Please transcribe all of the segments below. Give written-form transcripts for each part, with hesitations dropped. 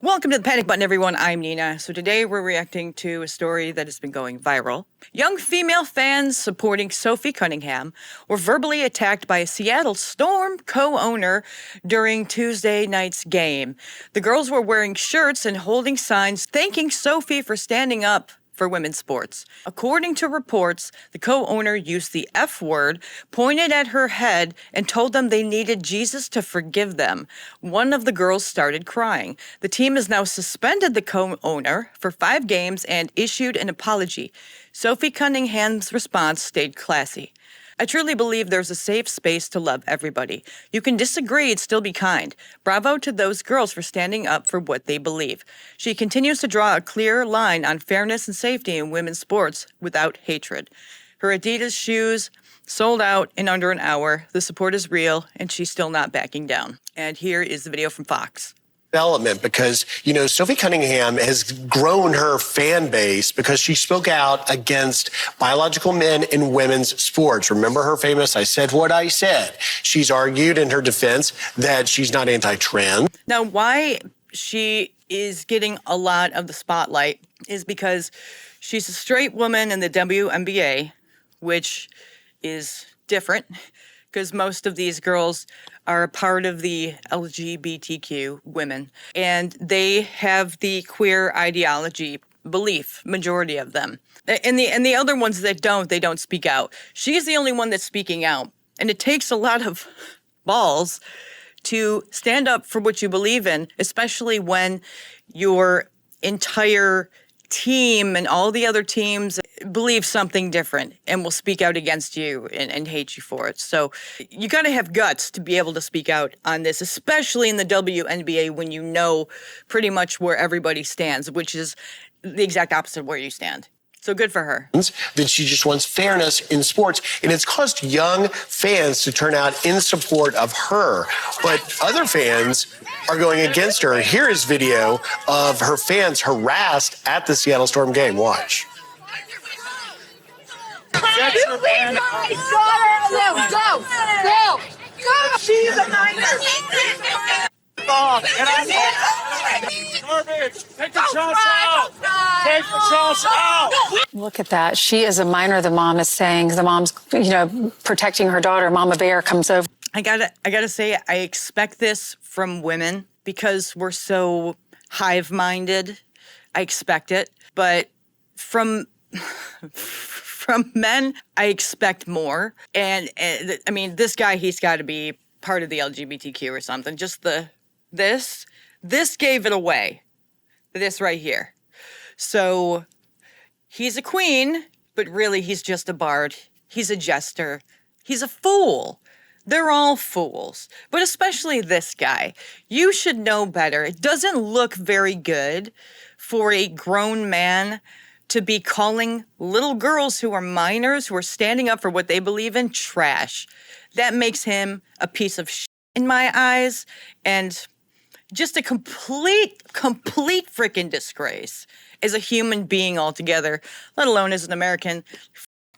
Welcome to the Panic Button, everyone. I'm Nina. So today we're reacting to a story that has been going viral. Young female fans supporting Sophie Cunningham were verbally attacked by a Seattle Storm co-owner during Tuesday night's game. The girls were wearing shirts and holding signs thanking Sophie for standing up for women's sports. According to reports, the co-owner used the F word, pointed at her head, and told them they needed Jesus to forgive them. One of the girls started crying. The team has now suspended the co-owner for 5 games and issued an apology. Sophie Cunningham's response stayed classy. I truly believe there's a safe space to love everybody. You can disagree and still be kind. Bravo to those girls for standing up for what they believe. She continues to draw a clear line on fairness and safety in women's sports without hatred. Her Adidas shoes sold out in under an hour. The support is real, and she's still not backing down. And here is the video from Fox. Development because, Sophie Cunningham has grown her fan base because she spoke out against biological men in women's sports. Remember her famous, "I said what I said." She's argued in her defense that she's not anti-trans. Now, why she is getting a lot of the spotlight is because she's a straight woman in the WNBA, which is different because most of these girls are a part of the LGBTQ women, and they have the queer ideology belief, majority of them. And the other ones that they don't speak out. She's the only one that's speaking out, and it takes a lot of balls to stand up for what you believe in, especially when your entire team and all the other teams believe something different and will speak out against you and hate you for it. So you got to have guts to be able to speak out on this, especially in the WNBA when you know pretty much where everybody stands, which is the exact opposite of where you stand. So good for her. That she just wants fairness in sports, and it's caused young fans to turn out in support of her. But other fans are going against her. Here is video of her fans harassed at the Seattle Storm game. Watch. You leave my daughter alone. Go. Go. Go. She's a minor. Take the shots out! Take the shots out! Look at that. She is a minor, the mom is saying. The mom's, protecting her daughter. Mama Bear comes over. I gotta say, I expect this from women because we're so hive-minded. I expect it. But from men, I expect more. And I mean, this guy, he's got to be part of the LGBTQ or something. Just this gave it away. This right here. So he's a queen, but really he's just a bard. He's a jester. He's a fool. They're all fools, but especially this guy. You should know better. It doesn't look very good for a grown man to be calling little girls who are minors, who are standing up for what they believe in, trash. That makes him a piece of shit in my eyes, and just a complete freaking disgrace as a human being altogether, let alone as an American.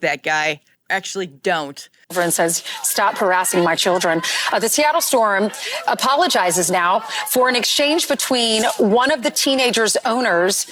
That guy. Actually, don't. And says, stop harassing my children. The Seattle Storm apologizes now for an exchange between one of the teenagers' owners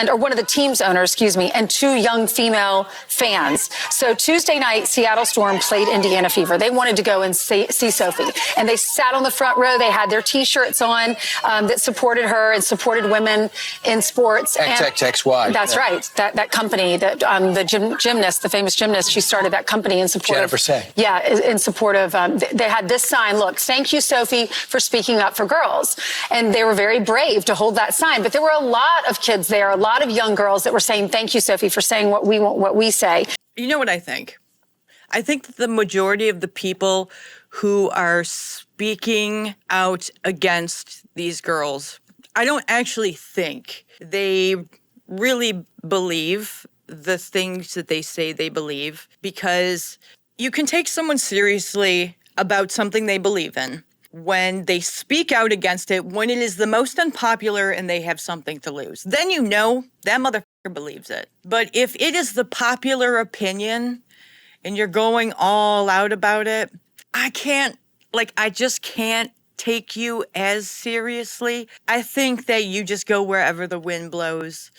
or one of the team's owners, and 2 young female fans. So Tuesday night, Seattle Storm played Indiana Fever. They wanted to go and see Sophie, and they sat on the front row. They had their T-shirts on that supported her and supported women in sports. XXXY. That's right. That company, the gymnast, the famous gymnast, she started that company in support Jennifer of... Say. Yeah, in support of, they had this sign, look, thank you, Sophie, for speaking up for girls. And they were very brave to hold that sign. But there were a lot of kids there, a lot of young girls that were saying, thank you, Sophie, for saying what we want, what we say. You know what I think? I think that the majority of the people who are speaking out against these girls, I don't actually think they really believe the things that they say they believe, because you can take someone seriously about something they believe in when they speak out against it, when it is the most unpopular and they have something to lose. Then you know that motherfucker believes it. But if it is the popular opinion and you're going all out about it, I just can't take you as seriously. I think that you just go wherever the wind blows.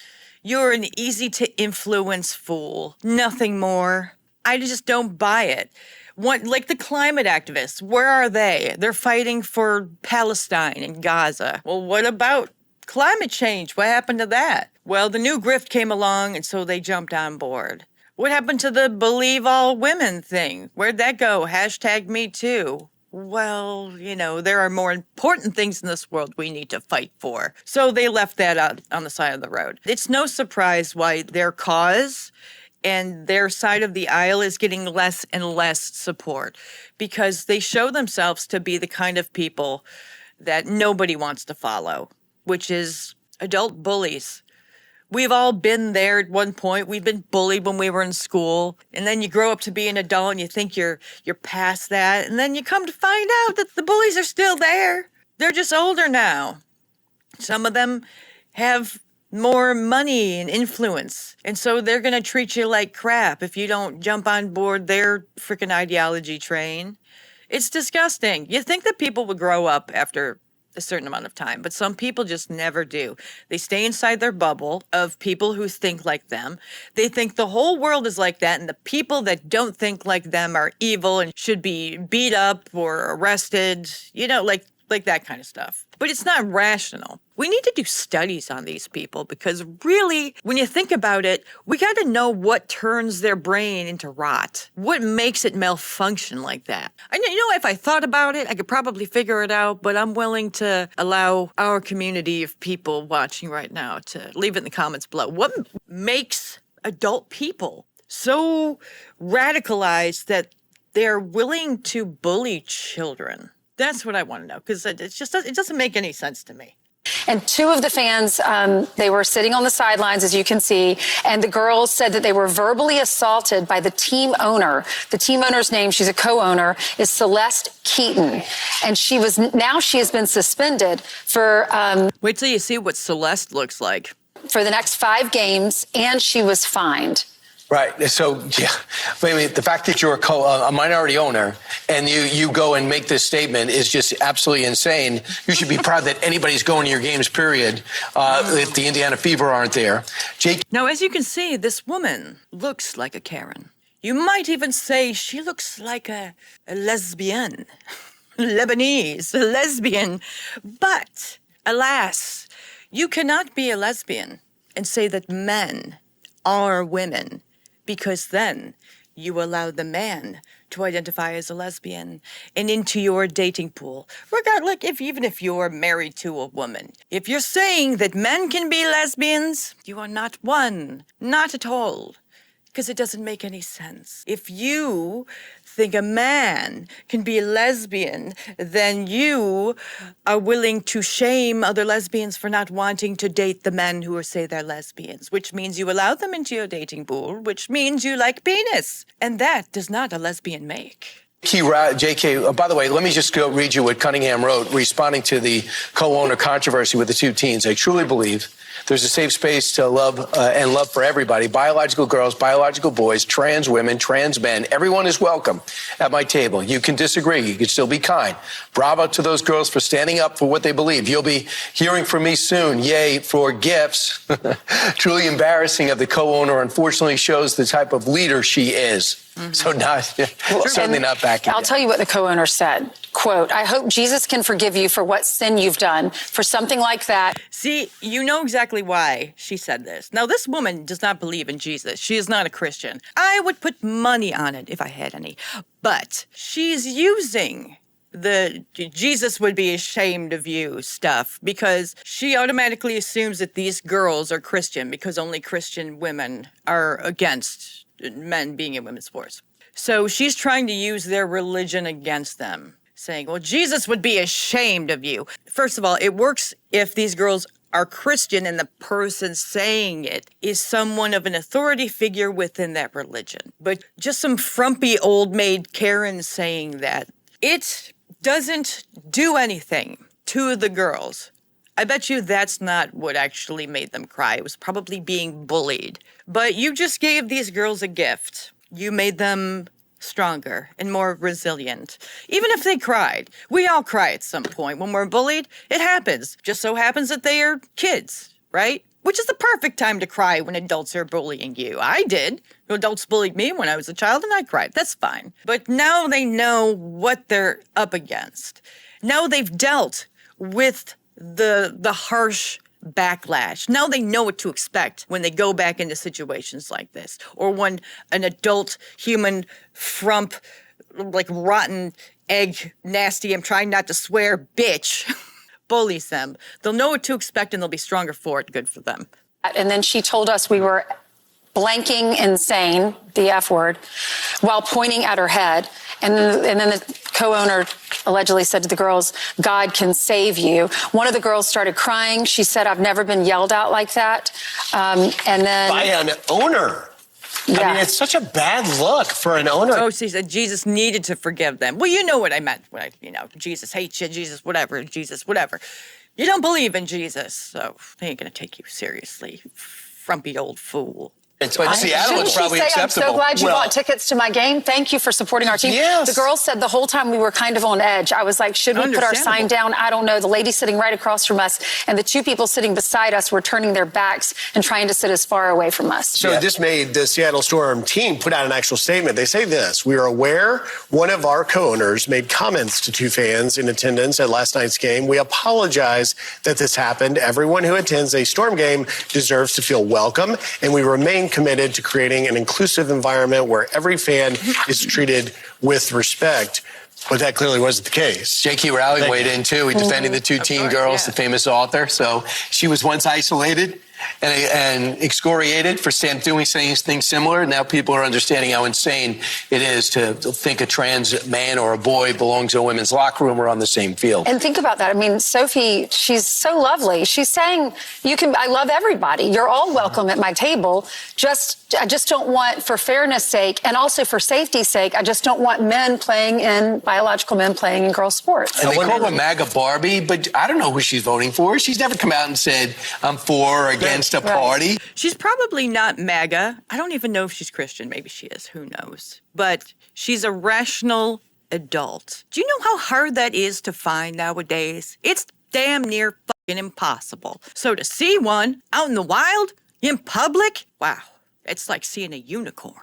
You're an easy to influence fool, nothing more. I just don't buy it. Like the climate activists, where are they? They're fighting for Palestine and Gaza. Well, what about climate change? What happened to that? Well, the new grift came along, and so they jumped on board. What happened to the believe all women thing? Where'd that go? Hashtag me too. Well, there are more important things in this world we need to fight for. So they left that out on the side of the road. It's no surprise why their cause and their side of the aisle is getting less and less support, because they show themselves to be the kind of people that nobody wants to follow, which is adult bullies. We've all been there at one point. We've been bullied when we were in school. And then you grow up to be an adult and you think you're past that. And then you come to find out that the bullies are still there. They're just older now. Some of them have more money and influence. And so they're going to treat you like crap if you don't jump on board their freaking ideology train. It's disgusting. You think that people would grow up after a certain amount of time, but some people just never do. They stay inside their bubble of people who think like them. They think the whole world is like that, and the people that don't think like them are evil and should be beat up or arrested, like that kind of stuff. But it's not rational. We need to do studies on these people, because really, when you think about it, we got to know what turns their brain into rot. What makes it malfunction like that? If I thought about it, I could probably figure it out, but I'm willing to allow our community of people watching right now to leave it in the comments below. What makes adult people so radicalized that they're willing to bully children? That's what I want to know, because it doesn't make any sense to me. And two of the fans, they were sitting on the sidelines, as you can see, and the girls said that they were verbally assaulted by the team owner. The team owner's name, she's a co-owner, is Celeste Keaton. And she has been suspended for... Wait till you see what Celeste looks like. For the next 5 games, and she was fined. Right. So, yeah. Wait a minute. The fact that you're a minority owner and you go and make this statement is just absolutely insane. You should be proud that anybody's going to your games, period, if the Indiana Fever aren't there. Jake. Now, as you can see, this woman looks like a Karen. You might even say she looks like a lesbian. Lebanese, a lesbian. But, alas, you cannot be a lesbian and say that men are women, because then you allow the man to identify as a lesbian and into your dating pool. Even if you're married to a woman. If you're saying that men can be lesbians, you are not one. Not at all. Because it doesn't make any sense. If you think a man can be a lesbian, then you are willing to shame other lesbians for not wanting to date the men who say they're lesbians, which means you allow them into your dating pool, which means you like penis. And that does not a lesbian make. JK, by the way, let me just go read you what Cunningham wrote, responding to the co-owner controversy with the 2 teens. I truly believe there's a safe space to love and love for everybody. Biological girls, biological boys, trans women, trans men. Everyone is welcome at my table. You can disagree. You can still be kind. Bravo to those girls for standing up for what they believe. You'll be hearing from me soon. Yay for gifts. Truly embarrassing of the co-owner. Unfortunately shows the type of leader she is. Mm-hmm. So certainly not backing I'll tell you what the co-owner said. Quote, I hope Jesus can forgive you for what sin you've done. For something like that. See, you know exactly why she said this. Now, this woman does not believe in Jesus. She is not a Christian. I would put money on it if I had any. But she's using the Jesus would be ashamed of you stuff because she automatically assumes that these girls are Christian because only Christian women are against men being in women's sports. So she's trying to use their religion against them, saying, well, Jesus would be ashamed of you. First of all, it works if these girls are Christian and the person saying it is someone of an authority figure within that religion. But just some frumpy old maid Karen saying that, it doesn't do anything to the girls. I bet you that's not what actually made them cry. It was probably being bullied. But you just gave these girls a gift. You made them stronger and more resilient. Even if they cried. We all cry at some point. When we're bullied, it happens. Just so happens that they are kids, right? Which is the perfect time to cry when adults are bullying you. I did. Adults bullied me when I was a child and I cried. That's fine. But now they know what they're up against. Now they've dealt with the harsh backlash. Now they know what to expect when they go back into situations like this, or when an adult human frump, like rotten egg, nasty, I'm trying not to swear, bitch, bullies them. They'll know what to expect and they'll be stronger for it. Good for them. And then she told us we were blanking insane, the F word, while pointing at her head. And then the co-owner allegedly said to the girls, God can save you. One of the girls started crying. She said, I've never been yelled at like that. And then... By an owner. Yeah. I mean, it's such a bad look for an owner. Oh, she said Jesus needed to forgive them. Well, you know what I meant. Jesus hates you, Jesus whatever, Jesus whatever. You don't believe in Jesus, so they ain't going to take you seriously, frumpy old fool. But Seattle is probably say, acceptable. I'm so glad you bought tickets to my game. Thank you for supporting our team. Yes. The girls said the whole time we were kind of on edge. I was like, should we put our sign down? I don't know. The lady sitting right across from us and the two people sitting beside us were turning their backs and trying to sit as far away from us. So this made the Seattle Storm team put out an actual statement. They say this: we are aware one of our co-owners made comments to two fans in attendance at last night's game. We apologize that this happened. Everyone who attends a Storm game deserves to feel welcome, and we remain committed to creating an inclusive environment where every fan is treated with respect. But that clearly wasn't the case. J.K. Rowling weighed in, too. He defended the two teen girls, the famous author. So she was once isolated and excoriated for doing things similar. Now people are understanding how insane it is to think a trans man or a boy belongs in a women's locker room or on the same field. And think about that. I mean, Sophie, she's so lovely. She's saying, I love everybody. You're all welcome at my table. I just don't want, for fairness sake and also for safety's sake, I just don't want biological men playing in girls' sports. And they call her MAGA Barbie, but I don't know who she's voting for. She's never come out and said, I'm for or against a party. She's probably not MAGA. I don't even know if she's Christian. Maybe she is. Who knows? But she's a rational adult. Do you know how hard that is to find nowadays? It's damn near fucking impossible. So to see one out in the wild, in public, wow, it's like seeing a unicorn.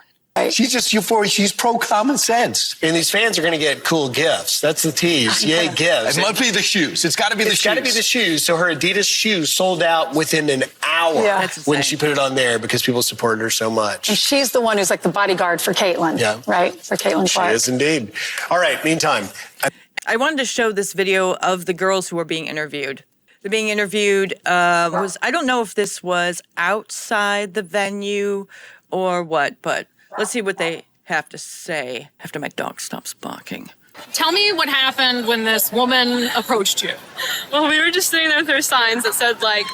She's just euphoric. She's pro common sense. And these fans are going to get cool gifts. That's the tease. Yay, gifts. It must be the shoes. It's got to be the shoes. It's got to be the shoes. So her Adidas shoes sold out within an hour when she put it on there because people supported her so much. And she's the one who's like the bodyguard for Caitlyn. Yeah. Right? For Caitlyn Clark. She is indeed. All right, meantime. I wanted to show this video of the girls who were being interviewed. They're being interviewed I don't know if this was outside the venue or what, but let's see what they have to say after my dog stops barking. Tell me what happened when this woman approached you. Well, we were just sitting there with our signs that said, like,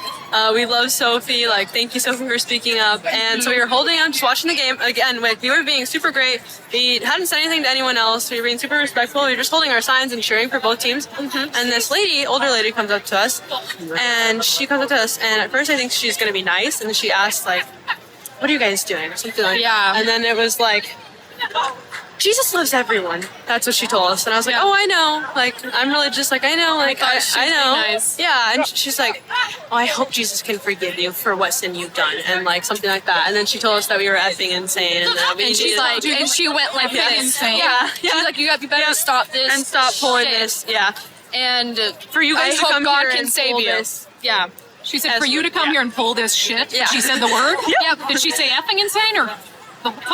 we love Sophie, like, thank you, Sophie, for speaking up. And so we were holding on, just watching the game. Again, like, we were being super great. We hadn't said anything to anyone else. We were being super respectful. We were just holding our signs and cheering for both teams. And this lady, older lady, comes up to us. And she comes up to us, and at first I think she's going to be nice. And then she asks, like, what are you guys doing? Or something like that. And then it was like, Jesus loves everyone. That's what she told us. And I was like, oh, I know. Like, I'm really just like, I know. Like, I know. Nice. Yeah. And she's like, oh, I hope Jesus can forgive you for what sin you've done. And like something like that. And then she told us that we were effing insane. And she's like, and she went like this. Insane. Yeah. She's like, you better stop this. And stop pulling this. Yeah. And for you guys I to hope come God here can and save pull you. this. Yeah. She said, for you to come here and pull this shit. Yeah. She said the word. Yeah. Did she say effing insane or?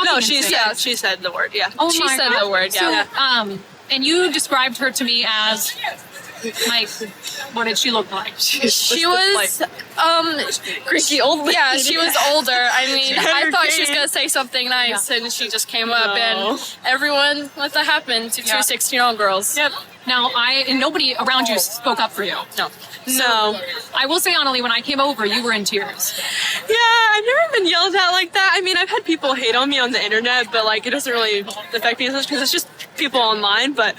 No, she said the word. Yeah. Oh, she said the word. Yeah. So, and you described her to me as like, what did she look like? She was creaky old lady. Yeah, she was older. I mean, I thought she was gonna say something nice, and she just came up, and everyone let that happen to two 16-year-old girls. Yep. Now, and nobody around you spoke up for you. No. So, I will say, Annalie, when I came over, you were in tears. Yeah, I've never been yelled at like that. I mean, I've had people hate on me on the internet, but like it doesn't really affect me as much because it's just people online. But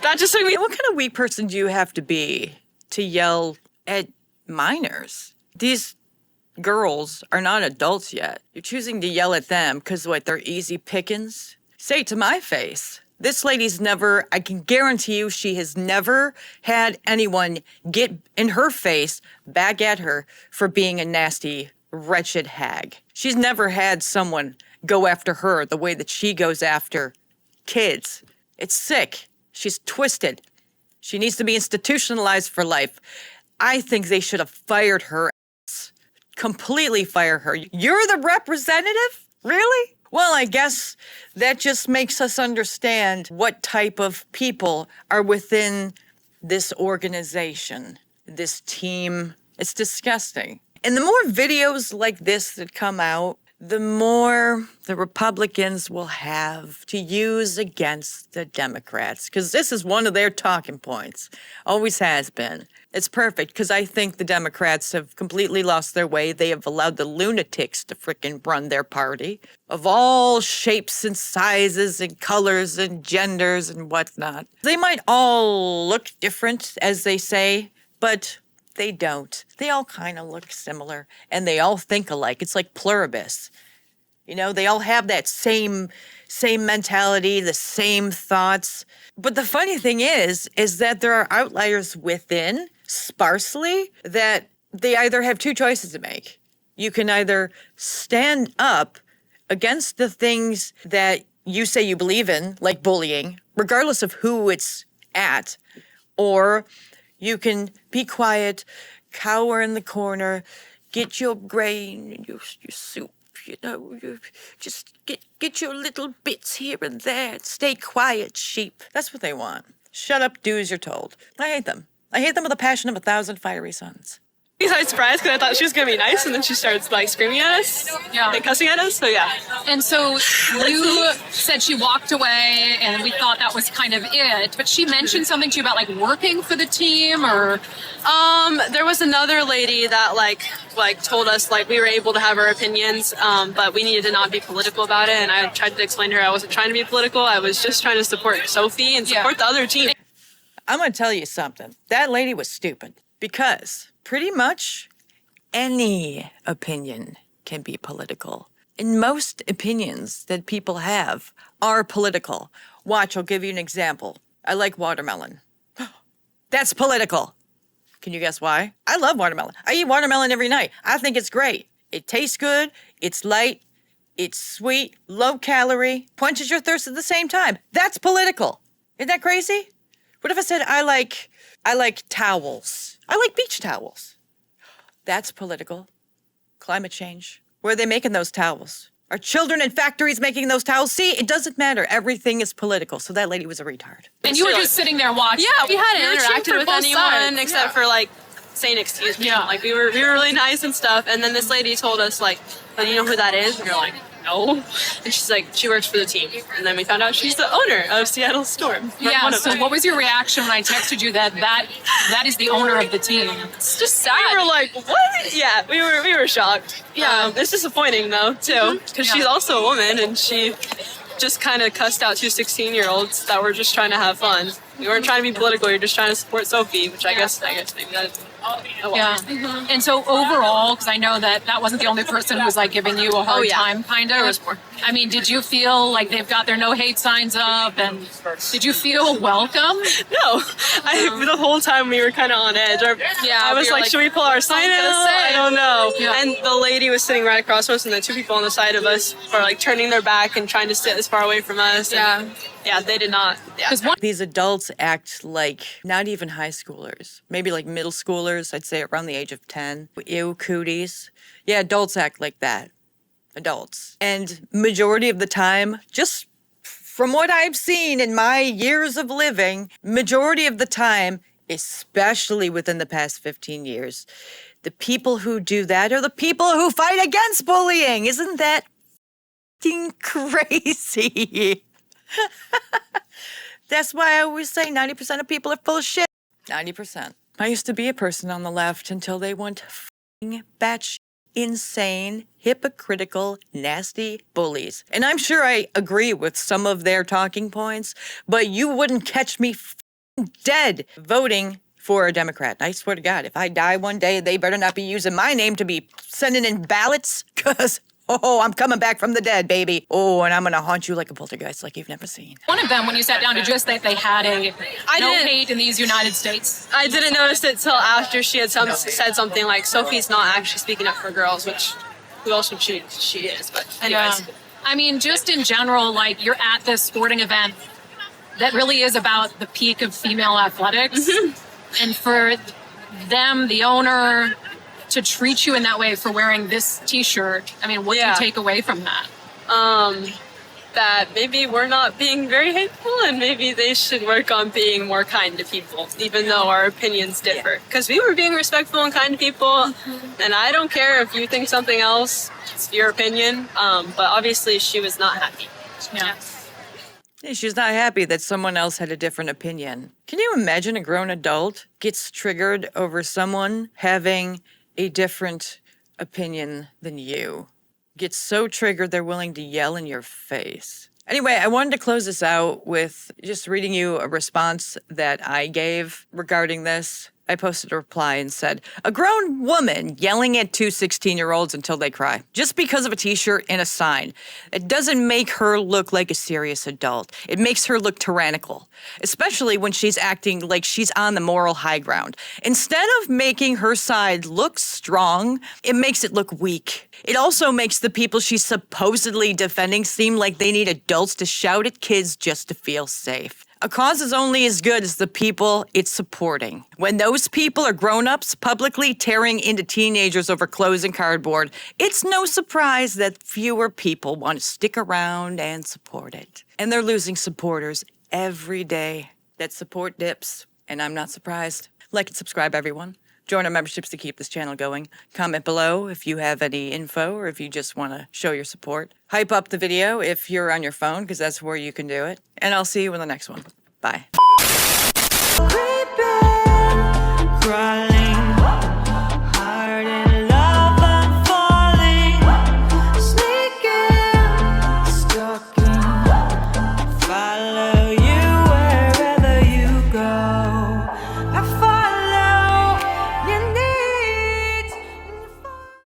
that just took me. What kind of weak person do you have to be to yell at minors? These girls are not adults yet. You're choosing to yell at them because what? They're easy pickings. say to my face, this lady's never, I can guarantee you, she has never had anyone get in her face back at her for being a nasty, wretched hag. She's never had someone go after her the way that she goes after kids. It's sick. She's twisted. She needs to be institutionalized for life. I think they should have fired her ass. Completely fire her. You're the representative? Really? Well, I guess that just makes us understand what type of people are within this organization, this team. It's disgusting. And the more videos like this that come out, the more the Republicans will have to use against the Democrats, because this is one of their talking points. Always has been. It's perfect, because I think the Democrats have completely lost their way. They have allowed the lunatics to frickin' run their party of all shapes and sizes and colors and genders and whatnot. They might all look different, as they say, but they don't. They all kind of look similar, and they all think alike. It's like pluribus. You know, they all have that same mentality, the same thoughts. But the funny thing is that there are outliers within, sparsely, that they either have two choices to make. You can either stand up against the things that you say you believe in, like bullying, regardless of who it's at, or you can be quiet, cower in the corner, get your grain and your soup, you know, you just get your little bits here and there and stay quiet, sheep. That's what they want. Shut up, do as you're told. I hate them. I hate them with the passion of 1,000 fiery suns. I was surprised because I thought she was going to be nice, and then she starts like screaming at us and cussing at us, so yeah. And so you said she walked away and we thought that was kind of it, but she mentioned something to you about like working for the team or... There was another lady that like told us like we were able to have our opinions, but we needed to not be political about it, and I tried to explain to her I wasn't trying to be political, I was just trying to support Sophie and support the other team. I'm going to tell you something. That lady was stupid, because pretty much any opinion can be political. And most opinions that people have are political. Watch, I'll give you an example. I like watermelon. That's political. Can you guess why? I love watermelon. I eat watermelon every night. I think it's great. It tastes good. It's light. It's sweet. Low calorie. Quenches your thirst at the same time. That's political. Isn't that crazy? What if I said I like towels? I like beach towels. That's political. Climate change. Where are they making those towels? Are children in factories making those towels? See, it doesn't matter. Everything is political. So that lady was a retard. And you were just sitting there watching. Yeah, we hadn't You were cheering interacted for with both anyone sides. except for like saying excuse me. Yeah. Like we were really nice and stuff. And then this lady told us like, oh, you know who that is? And we were like, no. And she's like, she works for the team. And then we found out she's the owner of Seattle Storm. Yeah, so what was your reaction when I texted you that is the owner of the team? It's just sad. We were like, what? Yeah, we were shocked. Yeah, it's disappointing though too, because she's also a woman and she just kind of cussed out two 16-year-olds that were just trying to have fun. We weren't trying to be political. You're just trying to support Sophie, which I guess maybe that is. Oh, well. Yeah. And so overall, because I know that wasn't the only person who was like giving you a hard time, kind of. There was more. I mean, did you feel like they've got their no hate signs up, and did you feel welcome? No, the whole time we were kind of on edge. I was like, should we pull our sign out? I don't know. Yeah. And the lady was sitting right across from us, and the two people on the side of us are like turning their back and trying to sit as far away from us. And, yeah, they did not. Yeah. These adults act like not even high schoolers, maybe like middle schoolers, I'd say around the age of 10. Ew, cooties. Yeah, adults act like that. Adults. And majority of the time, just from what I've seen in my years of living, majority of the time, especially within the past 15 years, the people who do that are the people who fight against bullying. Isn't that f***ing crazy? That's why I always say 90% of people are full of shit. 90%. I used to be a person on the left until they went f***ing batshit insane, hypocritical, nasty bullies. And I'm sure I agree with some of their talking points, but you wouldn't catch me f***ing dead voting for a Democrat. I swear to God, if I die one day, they better not be using my name to be sending in ballots, because Oh, I'm coming back from the dead, baby. Oh, and I'm going to haunt you like a poltergeist like you've never seen. One of them, when you sat down, did you just think they had no hate in these United States? I didn't notice it till after she had said something like, Sophie's not actually speaking up for girls, which who else would she is, but anyways. Yeah. I mean, just in general, like, you're at this sporting event that really is about the peak of female athletics. And for them, the owner, to treat you in that way for wearing this T-shirt, I mean, what do you take away from that? That maybe we're not being very hateful, and maybe they should work on being more kind to people, even though our opinions differ. Because we were being respectful and kind to people, and I don't care if you think something else, it's your opinion, but obviously she was not happy. Yeah. Yeah, she's not happy that someone else had a different opinion. Can you imagine a grown adult gets triggered over someone having a different opinion than you? Gets so triggered they're willing to yell in your face. Anyway, I wanted to close this out with just reading you a response that I gave regarding this. I posted a reply and said, a grown woman yelling at two 16-year-olds until they cry, just because of a T-shirt and a sign. It doesn't make her look like a serious adult. It makes her look tyrannical, especially when she's acting like she's on the moral high ground. Instead of making her side look strong, it makes it look weak. It also makes the people she's supposedly defending seem like they need adults to shout at kids just to feel safe. A cause is only as good as the people it's supporting. When those people are grown-ups publicly tearing into teenagers over clothes and cardboard, it's no surprise that fewer people want to stick around and support it. And they're losing supporters every day. That support dips, and I'm not surprised. Like and subscribe, everyone. Join our memberships to keep this channel going. Comment below if you have any info or if you just want to show your support. Hype up the video if you're on your phone, because that's where you can do it. And I'll see you in the next one. Bye. Cry